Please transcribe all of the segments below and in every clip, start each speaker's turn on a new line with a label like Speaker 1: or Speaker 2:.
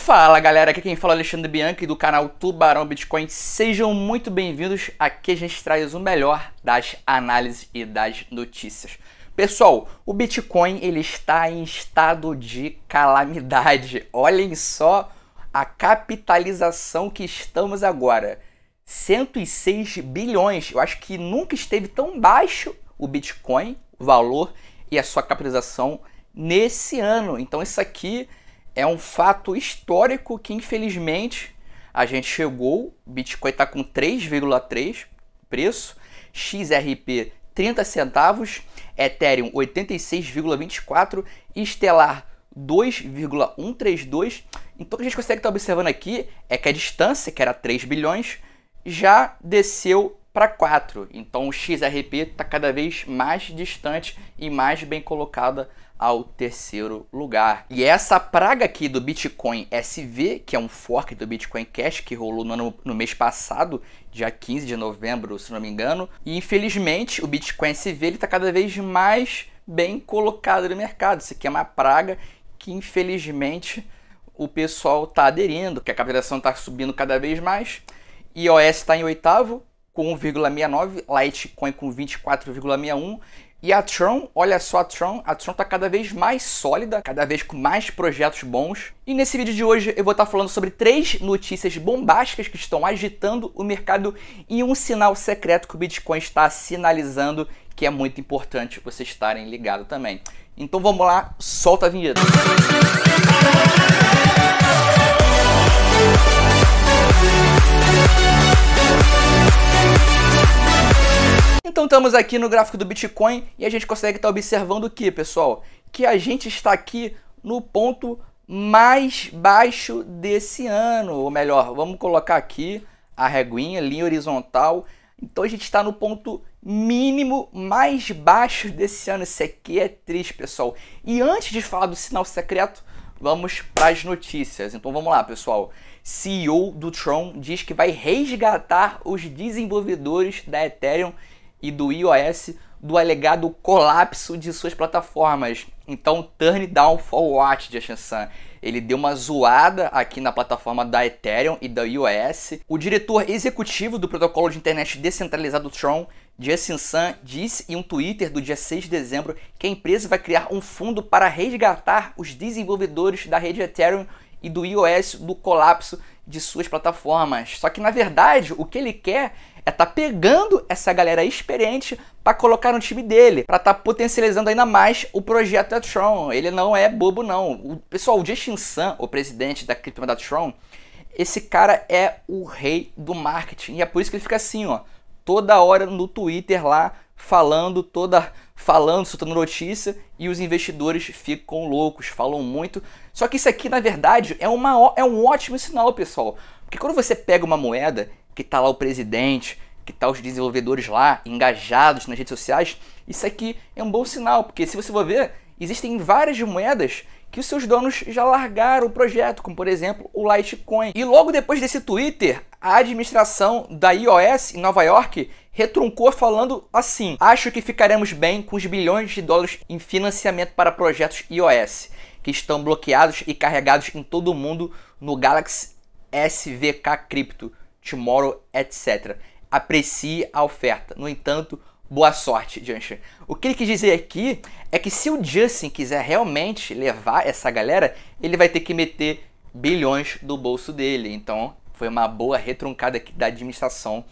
Speaker 1: Fala galera, aqui quem fala é o Alexandre Bianchi do canal Tubarão Bitcoin. Sejam muito bem-vindos. Aqui a gente traz o melhor das análises e das notícias. Pessoal, o Bitcoin ele está em estado de calamidade. Olhem só a capitalização que estamos agora. 106 bilhões. Eu acho que nunca esteve tão baixo o Bitcoin, o valor e a sua capitalização nesse ano. Então isso aqui é um fato histórico que, infelizmente, a gente chegou. O Bitcoin está com 3,3 preço, XRP 30 centavos, Ethereum 86,24 e Stellar 2,132. Então o que a gente consegue estar observando aqui é que a distância, que era 3 bilhões, já desceu para 4. Então o XRP está cada vez mais distante e mais bem colocada ao terceiro lugar. E essa praga aqui do Bitcoin SV, que é um fork do Bitcoin Cash, que rolou no mês passado, dia 15 de novembro, se não me engano, e infelizmente o Bitcoin SV está cada vez mais bem colocado no mercado. Isso aqui é uma praga que infelizmente o pessoal está aderindo, que a capitalização está subindo cada vez mais. iOS está em oitavo, com 1,69, Litecoin com 24,61, e a Tron, olha só a Tron está cada vez mais sólida, cada vez com mais projetos bons. E nesse vídeo de hoje eu vou estar falando sobre 3 notícias bombásticas que estão agitando o mercado e um sinal secreto que o Bitcoin está sinalizando, que é muito importante vocês estarem ligados também. Então vamos lá, solta a vinheta. Então estamos aqui no gráfico do Bitcoin e a gente consegue estar observando o que, pessoal? Que a gente está aqui no ponto mais baixo desse ano. Ou melhor, vamos colocar aqui a reguinha, linha horizontal. Então a gente está no ponto mínimo mais baixo desse ano. Isso aqui é triste, pessoal. E antes de falar do sinal secreto, vamos para as notícias. Então vamos lá, pessoal. CEO do Tron diz que vai resgatar os desenvolvedores da Ethereum e do iOS do alegado colapso de suas plataformas. Então, turn down for what, Justin Sun? Ele deu uma zoada aqui na plataforma da Ethereum e da iOS. O diretor executivo do protocolo de internet descentralizado Tron, Justin Sun, disse em um Twitter do dia 6 de dezembro que a empresa vai criar um fundo para resgatar os desenvolvedores da rede Ethereum e do iOS do colapso de suas plataformas. Só que, na verdade, o que ele quer é estar pegando essa galera experiente para colocar no time dele, para estar potencializando ainda mais o projeto da Tron. Ele não é bobo, não. Pessoal, o Justin Sun, o presidente da criptomoeda Tron, esse cara é o rei do marketing. E é por isso que ele fica assim, ó, toda hora no Twitter lá, falando, soltando notícia, e os investidores ficam loucos, falam muito. Só que isso aqui, na verdade, é um ótimo sinal, pessoal. Porque quando você pega uma moeda que tá lá o presidente, que tá os desenvolvedores lá, engajados nas redes sociais, isso aqui é um bom sinal, porque se você for ver, existem várias moedas que os seus donos já largaram o projeto, como por exemplo o Litecoin. E logo depois desse Twitter, a administração da iOS em Nova York retruncou falando assim: acho que ficaremos bem com os bilhões de dólares em financiamento para projetos iOS, que estão bloqueados e carregados em todo o mundo no Galaxy SVK Crypto, Tomorrow, etc. Aprecie a oferta. No entanto, boa sorte, Justin. O que ele quis dizer aqui é que se o Justin quiser realmente levar essa galera, ele vai ter que meter bilhões do bolso dele. Então, foi uma boa retruncada aqui da administração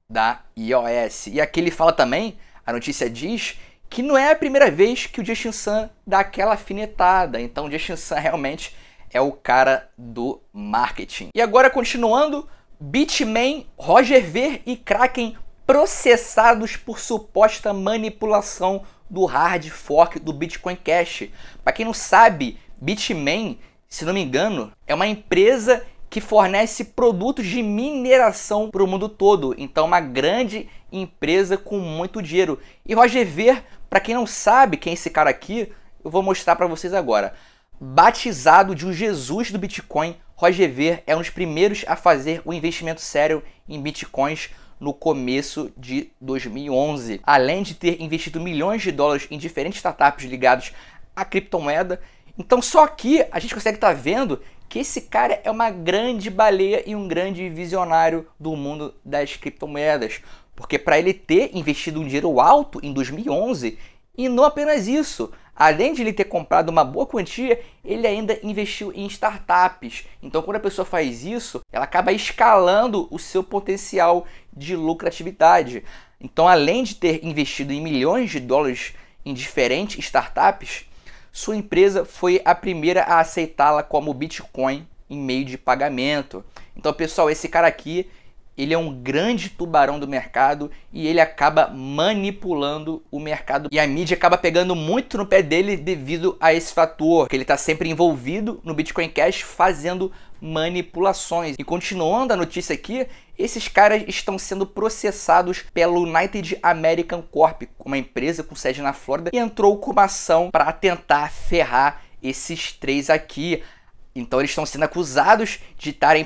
Speaker 1: da iOS. E aqui ele fala também, a notícia diz, que não é a primeira vez que o Justin Sun dá aquela afinetada. Então, o Justin Sun realmente é o cara do marketing. E agora, continuando, Bitmain, Roger Ver e Kraken processados por suposta manipulação do hard fork do Bitcoin Cash. Para quem não sabe, Bitmain, se não me engano, é uma empresa que fornece produtos de mineração para o mundo todo. Então, uma grande empresa com muito dinheiro. E Roger Ver, para quem não sabe quem é esse cara aqui, eu vou mostrar para vocês agora. Batizado de um Jesus do Bitcoin, Roger Ver é um dos primeiros a fazer um investimento sério em Bitcoins no começo de 2011. Além de ter investido milhões de dólares em diferentes startups ligadas à criptomoeda. Então só aqui a gente consegue estar vendo que esse cara é uma grande baleia e um grande visionário do mundo das criptomoedas. Porque para ele ter investido um dinheiro alto em 2011, e não apenas isso, além de ele ter comprado uma boa quantia, ele ainda investiu em startups. Então quando a pessoa faz isso, ela acaba escalando o seu potencial de lucratividade. Então além de ter investido em milhões de dólares em diferentes startups, sua empresa foi a primeira a aceitá-la como Bitcoin em meio de pagamento. Então pessoal, esse cara aqui, ele é um grande tubarão do mercado e ele acaba manipulando o mercado. E a mídia acaba pegando muito no pé dele devido a esse fator, que ele está sempre envolvido no Bitcoin Cash fazendo manipulações. E continuando a notícia aqui, esses caras estão sendo processados pela United American Corp, uma empresa com sede na Flórida, e entrou com uma ação para tentar ferrar esses três aqui. Então eles estão sendo acusados de terem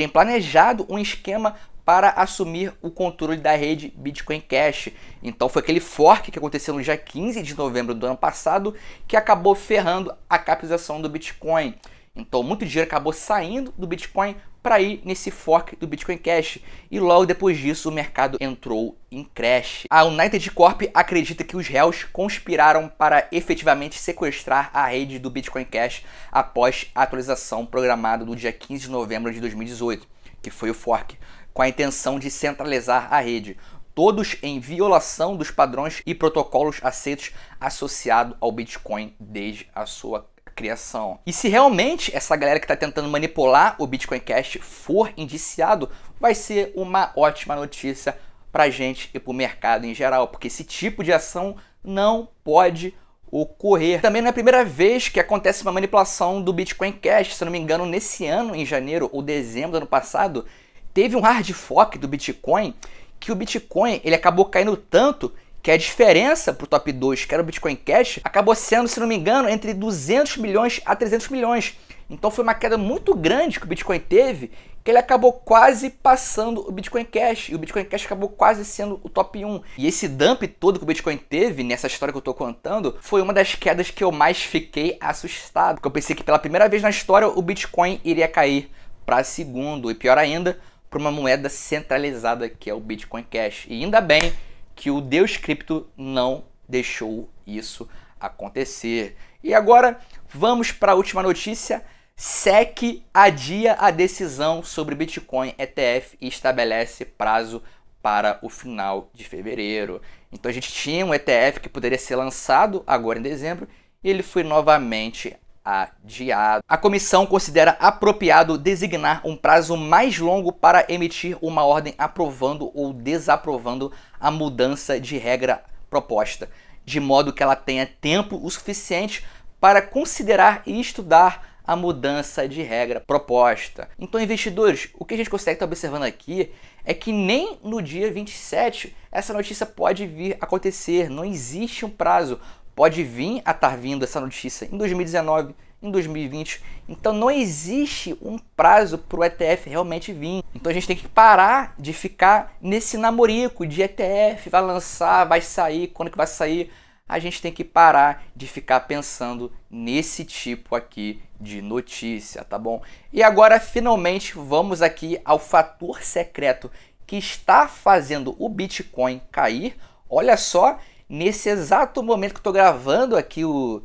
Speaker 1: planejado um esquema para assumir o controle da rede Bitcoin Cash. Então foi aquele fork que aconteceu no dia 15 de novembro do ano passado que acabou ferrando a capitalização do Bitcoin. Então muito dinheiro acabou saindo do Bitcoin para ir nesse fork do Bitcoin Cash. E logo depois disso o mercado entrou em crash. A United Corp acredita que os réus conspiraram para efetivamente sequestrar a rede do Bitcoin Cash após a atualização programada no dia 15 de novembro de 2018, que foi o fork, com a intenção de centralizar a rede, todos em violação dos padrões e protocolos aceitos associados ao Bitcoin desde a sua criação. E se realmente essa galera que está tentando manipular o Bitcoin Cash for indiciado, vai ser uma ótima notícia para a gente e para o mercado em geral, porque esse tipo de ação não pode ocorrer. Também não é a primeira vez que acontece uma manipulação do Bitcoin Cash. Se eu não me engano, nesse ano, em janeiro ou dezembro do ano passado, teve um hard fork do Bitcoin, que o Bitcoin ele acabou caindo tanto que a diferença para o top 2, que era o Bitcoin Cash, acabou sendo, se não me engano, entre 200 milhões a 300 milhões. Então foi uma queda muito grande que o Bitcoin teve, que ele acabou quase passando o Bitcoin Cash. E o Bitcoin Cash acabou quase sendo o top 1. E esse dump todo que o Bitcoin teve, nessa história que eu estou contando, foi uma das quedas que eu mais fiquei assustado. Porque eu pensei que pela primeira vez na história o Bitcoin iria cair para segundo. E pior ainda, para uma moeda centralizada que é o Bitcoin Cash. E ainda bem que o Deus Cripto não deixou isso acontecer. E agora vamos para a última notícia. SEC adia a decisão sobre Bitcoin ETF e estabelece prazo para o final de fevereiro. Então a gente tinha um ETF que poderia ser lançado agora em dezembro e ele foi novamente adiado. A comissão considera apropriado designar um prazo mais longo para emitir uma ordem aprovando ou desaprovando a mudança de regra proposta, de modo que ela tenha tempo o suficiente para considerar e estudar a mudança de regra proposta. Então, investidores, o que a gente consegue estar observando aqui é que nem no dia 27 essa notícia pode vir a acontecer, não existe um prazo. Pode vir a estar vindo essa notícia em 2019, em 2020. Então não existe um prazo para o ETF realmente vir. Então a gente tem que parar de ficar nesse namorico de ETF, vai lançar, vai sair, quando que vai sair. A gente tem que parar de ficar pensando nesse tipo aqui de notícia, tá bom? E agora finalmente vamos aqui ao fator secreto que está fazendo o Bitcoin cair. Olha só, nesse exato momento que eu estou gravando aqui o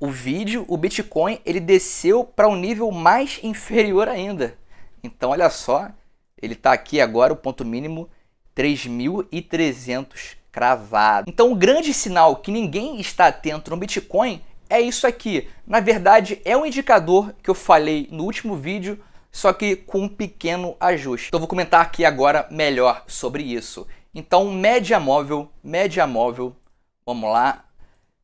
Speaker 1: vídeo, o Bitcoin ele desceu para um nível mais inferior ainda. Então olha só, ele está aqui agora, o ponto mínimo 3.300 cravado. Então o grande sinal que ninguém está atento no Bitcoin é isso aqui. Na verdade é um indicador que eu falei no último vídeo, só que com um pequeno ajuste. Então eu vou comentar aqui agora melhor sobre isso. Então, média móvel, vamos lá,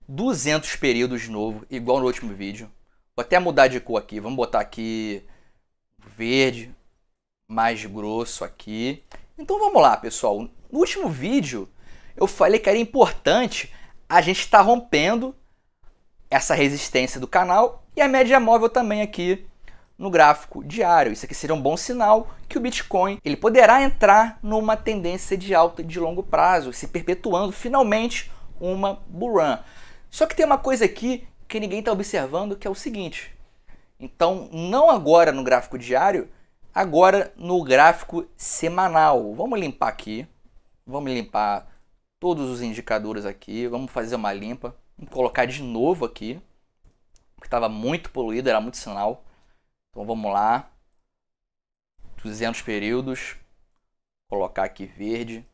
Speaker 1: 200 períodos de novo, igual no último vídeo. Vou até mudar de cor aqui, vamos botar aqui verde, mais grosso aqui. Então vamos lá, pessoal. No último vídeo, eu falei que era importante a gente estar rompendo essa resistência do canal e a média móvel também aqui no gráfico diário. Isso aqui seria um bom sinal que o Bitcoin ele poderá entrar numa tendência de alta de longo prazo, se perpetuando finalmente uma bull run. Só que tem uma coisa aqui que ninguém está observando, que é o seguinte, Então, não agora no gráfico diário, agora no gráfico semanal. Vamos limpar aqui. Vamos limpar todos os indicadores aqui. Vamos fazer uma limpa. Vamos colocar de novo aqui. Porque estava muito poluído, era muito sinal. Então vamos lá. 200 períodos. Colocar aqui verde.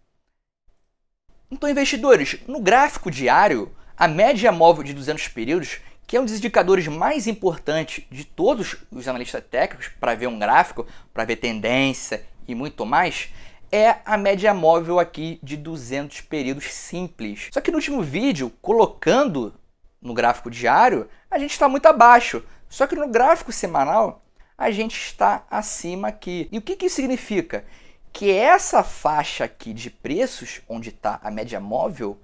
Speaker 1: Então, investidores, no gráfico diário, a média móvel de 200 períodos, que é um dos indicadores mais importantes de todos os analistas técnicos para ver um gráfico, para ver tendência e muito mais, é a média móvel aqui de 200 períodos simples. Só que no último vídeo, colocando no gráfico diário, a gente está muito abaixo. Só que no gráfico semanal, a gente está acima aqui. E o que isso significa? Que essa faixa aqui de preços, onde está a média móvel,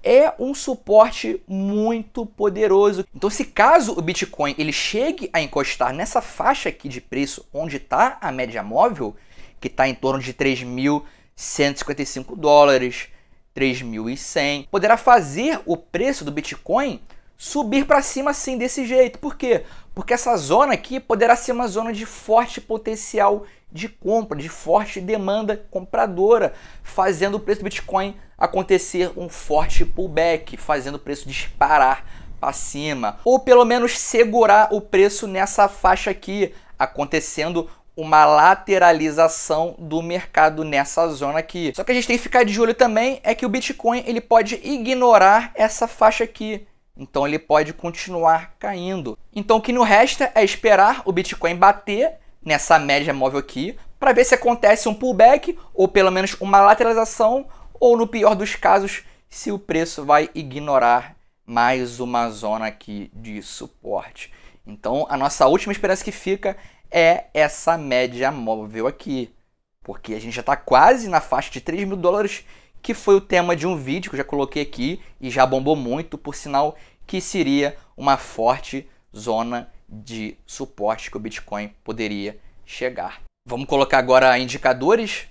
Speaker 1: é um suporte muito poderoso. Então, se caso o Bitcoin ele chegue a encostar nessa faixa aqui de preço, onde está a média móvel, que está em torno de 3.155 dólares, 3.100, poderá fazer o preço do Bitcoin subir para cima assim, desse jeito. Por quê? Porque essa zona aqui poderá ser uma zona de forte potencial de compra, de forte demanda compradora, fazendo o preço do Bitcoin acontecer um forte pullback, fazendo o preço disparar para cima, ou pelo menos segurar o preço nessa faixa aqui, acontecendo uma lateralização do mercado nessa zona aqui. Só que a gente tem que ficar de olho também é que o Bitcoin ele pode ignorar essa faixa aqui. Então ele pode continuar caindo. Então o que nos resta é esperar o Bitcoin bater nessa média móvel aqui para ver se acontece um pullback ou pelo menos uma lateralização, ou no pior dos casos, se o preço vai ignorar mais uma zona aqui de suporte. Então a nossa última esperança que fica é essa média móvel aqui, porque a gente já está quase na faixa de 3.000 dólares, que foi o tema de um vídeo que eu já coloquei aqui e já bombou muito, por sinal que seria uma forte zona de suporte que o Bitcoin poderia chegar. Vamos colocar agora indicadores,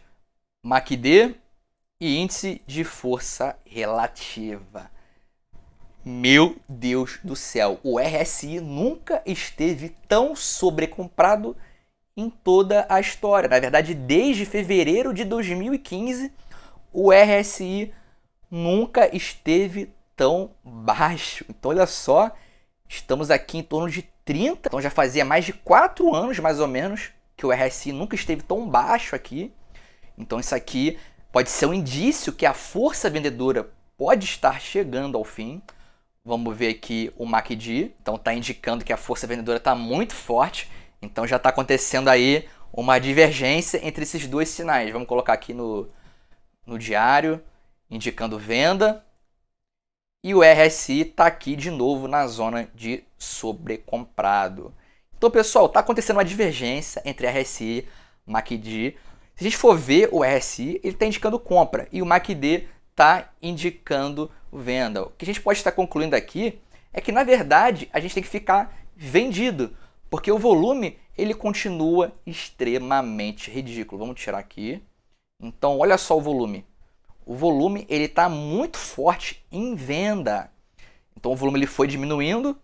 Speaker 1: MACD e índice de força relativa. Meu Deus do céu, o RSI nunca esteve tão sobrecomprado em toda a história. Na verdade, desde fevereiro de 2015, o RSI nunca esteve tão baixo. Então, olha só, estamos aqui em torno de 30. Então, já fazia mais de 4 anos, mais ou menos, que o RSI nunca esteve tão baixo aqui. Então, isso aqui pode ser um indício que a força vendedora pode estar chegando ao fim. Vamos ver aqui o MACD. Então, está indicando que a força vendedora está muito forte. Então, já está acontecendo aí uma divergência entre esses dois sinais. Vamos colocar aqui no diário, indicando venda. E o RSI está aqui de novo na zona de sobrecomprado. Então, pessoal, está acontecendo uma divergência entre RSI e MACD. Se a gente for ver o RSI, ele está indicando compra e o MACD está indicando venda. O que a gente pode estar concluindo aqui é que, na verdade, a gente tem que ficar vendido, porque o volume ele continua extremamente ridículo. Vamos tirar aqui. Então, olha só o volume. O volume ele está muito forte em venda. Então o volume ele foi diminuindo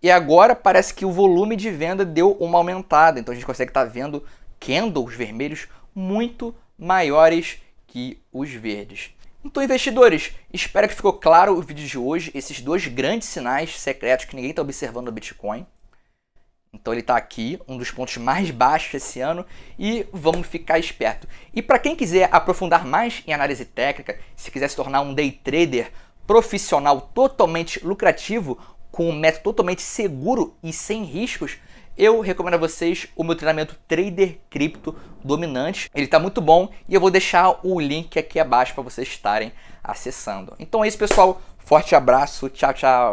Speaker 1: e agora parece que o volume de venda deu uma aumentada. Então a gente consegue estar vendo candles vermelhos muito maiores que os verdes. Então, investidores, espero que ficou claro o vídeo de hoje, esses dois grandes sinais secretos que ninguém está observando no Bitcoin. Então ele está aqui, um dos pontos mais baixos esse ano, e vamos ficar esperto. E para quem quiser aprofundar mais em análise técnica, se quiser se tornar um day trader profissional totalmente lucrativo, com um método totalmente seguro e sem riscos, eu recomendo a vocês o meu treinamento Trader Cripto Dominante. Ele está muito bom e eu vou deixar o link aqui abaixo para vocês estarem acessando. Então é isso, pessoal. Forte abraço. Tchau, tchau.